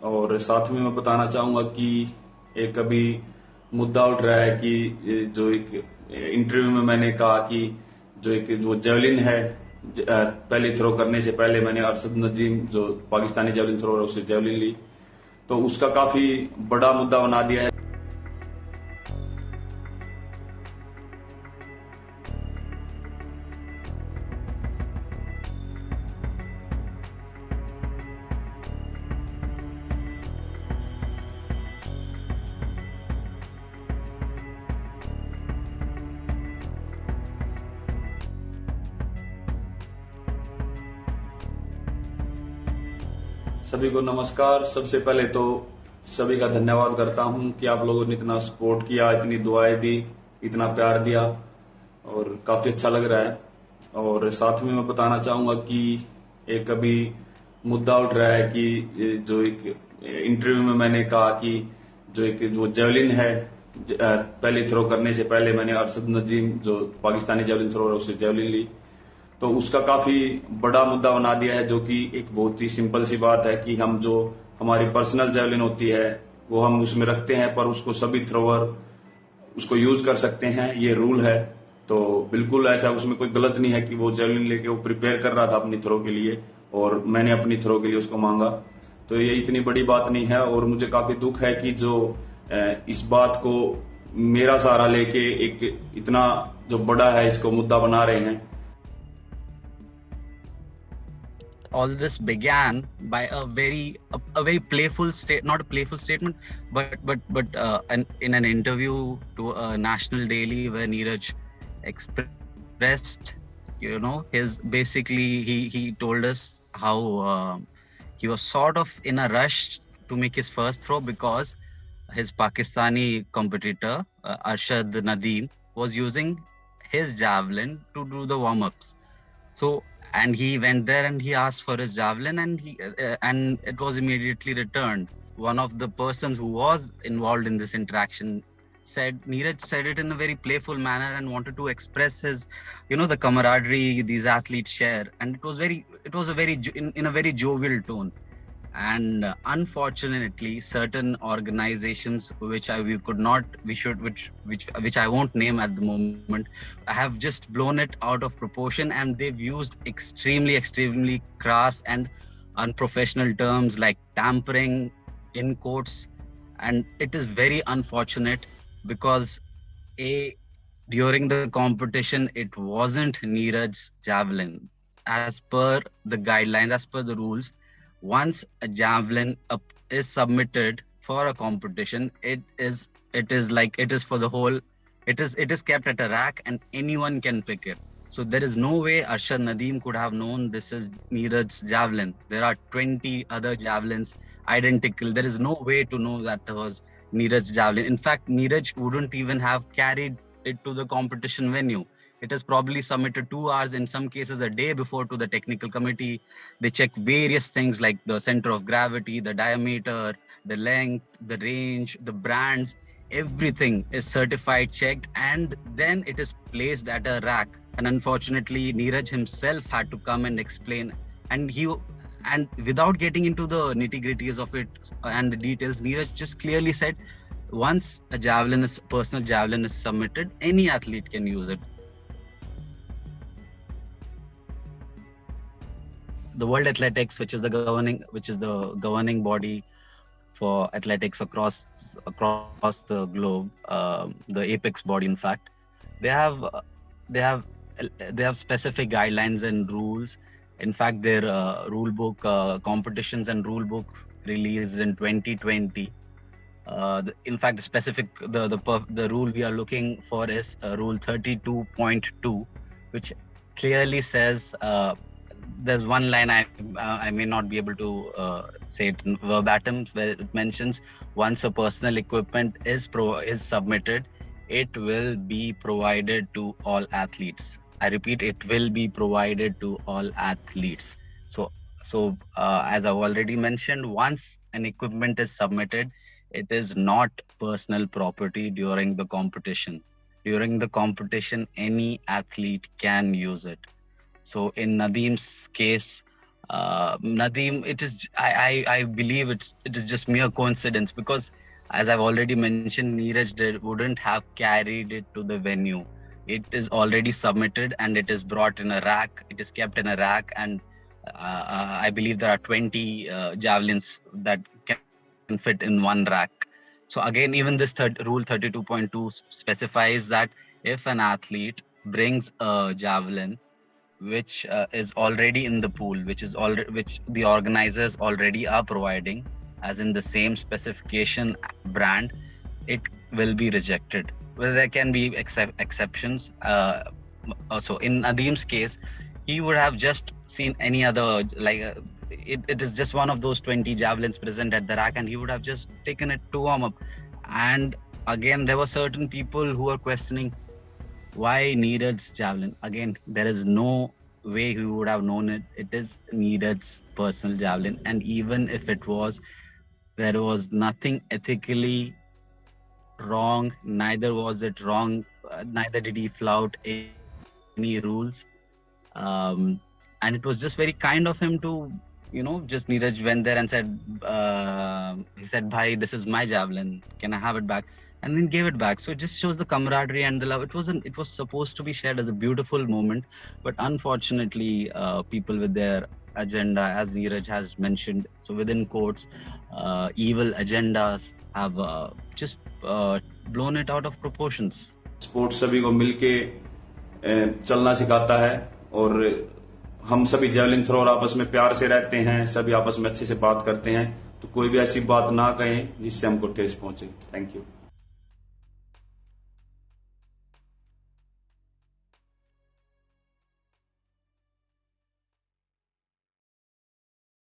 और साथ में मैं बताना चाहूंगा कि एक अभी मुद्दा उठ रहा है कि जो एक इंटरव्यू में मैंने कहा कि जो जेवलिन है, पहले थ्रो करने से पहले मैंने अरशद नजीम जो पाकिस्तानी जेवलिन थ्रोअर है उससे जेवलिन ली, तो उसका काफी बड़ा मुद्दा बना दिया है। सभी को नमस्कार। सबसे पहले तो सभी का धन्यवाद करता हूं कि आप लोगों ने इतना सपोर्ट किया, इतनी दुआएं दी, इतना प्यार दिया और काफी अच्छा लग रहा है। और साथ में मैं बताना चाहूंगा कि एक अभी मुद्दा उठ रहा है कि जो एक इंटरव्यू में मैंने कहा कि जो जेवलिन है, पहले थ्रो करने से पहले मैंने अरशद नजीम जो पाकिस्तानी जेवलिन थ्रोअर है उससे जेवलिन ली, तो उसका काफी बड़ा मुद्दा बना दिया है। जो कि एक बहुत ही सिंपल सी बात है कि हम जो हमारी पर्सनल जेवलिन होती है वो हम उसमें रखते हैं, पर उसको सभी थ्रोअर उसको यूज कर सकते हैं, ये रूल है। तो बिल्कुल ऐसा उसमें कोई गलत नहीं है कि वो जेवलिन लेके वो प्रिपेयर कर रहा था अपनी थ्रो के लिए और मैंने अपनी थ्रो के लिए उसको मांगा। तो ये इतनी बड़ी बात नहीं है और मुझे काफी दुख है कि जो इस बात को मेरा सहारा लेके एक इतना जो बड़ा है इसको मुद्दा बना रहे हैं। All this began by a very playful state, not a playful statement, but in an interview to a national daily where Neeraj expressed, his basically he told us how he was sort of in a rush to make his first throw because his Pakistani competitor Arshad Nadeem was using his javelin to do the warm-ups. So, and he went there and he asked for his javelin, and it was immediately returned. One of the persons who was involved in this interaction Neeraj said it in a very playful manner and wanted to express his, the camaraderie these athletes share, and it was a very in a very jovial tone. And unfortunately, certain organizations which I won't name at the moment, have just blown it out of proportion, and they've used extremely crass and unprofessional terms like tampering in quotes. And it is very unfortunate because during the competition it wasn't Neeraj's javelin. As per the guidelines, as per the rules, once a javelin is submitted for a competition, it is for the whole, it is kept at a rack and anyone can pick it. So there is no way Arshad Nadeem could have known this is Neeraj's javelin. There are 20 other javelins identical. There is no way to know that was Neeraj's javelin. In fact, Neeraj wouldn't even have carried it to the competition venue. It is probably submitted 2 hours, in some cases a day before, to the technical committee. They check various things like the center of gravity, the diameter, the length, the range, the brands. Everything is certified, checked, and then it is placed at a rack. And unfortunately, Neeraj himself had to come and explain. And without getting into the nitty-gritties of it and the details, Neeraj just clearly said, once a personal javelin is submitted, any athlete can use it. The World Athletics, which is the governing body for athletics across the globe, the apex body, in fact, they have specific guidelines and rules. In fact, their rule book, competitions and rule book, released in 2020. In fact, the rule we are looking for is Rule 32.2, which clearly says, there's one line I may not be able to say it verbatim, where it mentions once a personal equipment is submitted, it will be provided to all athletes. I repeat, it will be provided to all athletes. So as I've already mentioned, once an equipment is submitted, it is not personal property during the competition. During the competition, any athlete can use it. So in Nadeem's case, Nadeem, I believe it is just mere coincidence, because as I've already mentioned, Neeraj wouldn't have carried it to the venue. It is already submitted and it is brought in a rack. It is kept in a rack, and I believe there are 20 javelins that can fit in one rack. So again, even this rule 32.2 specifies that if an athlete brings a javelin which is already in the pool, which the organizers already are providing, as in the same specification brand, it will be rejected. Well, there can be exceptions. Also, in Nadeem's case, he would have just seen any other, it is just one of those 20 javelins present at the rack, and he would have just taken it to warm up. And again, there were certain people who were questioning, why Neeraj's javelin? Again, there is no way he would have known it. It is Neeraj's personal javelin, and even if it was, there was nothing ethically wrong. Neither was it wrong. Neither did he flout any rules. And it was just very kind of him to, just Neeraj went there and said, he said, "Bhai, this is my javelin. Can I have it back?" And then gave it back. So it just shows the camaraderie and the love. It was supposed to be shared as a beautiful moment, but unfortunately, people with their agenda, as Neeraj has mentioned, so within quotes, evil agendas have just blown it out of proportions. Sports सभी को मिलके चलना सिखाता है, और हम सभी javelin thrower आपस में प्यार से रहते हैं, सभी आपस में अच्छे से बात करते हैं, तो कोई भी ऐसी बात ना कहें जिससे हमको ठेस पहुंचे। Thank you.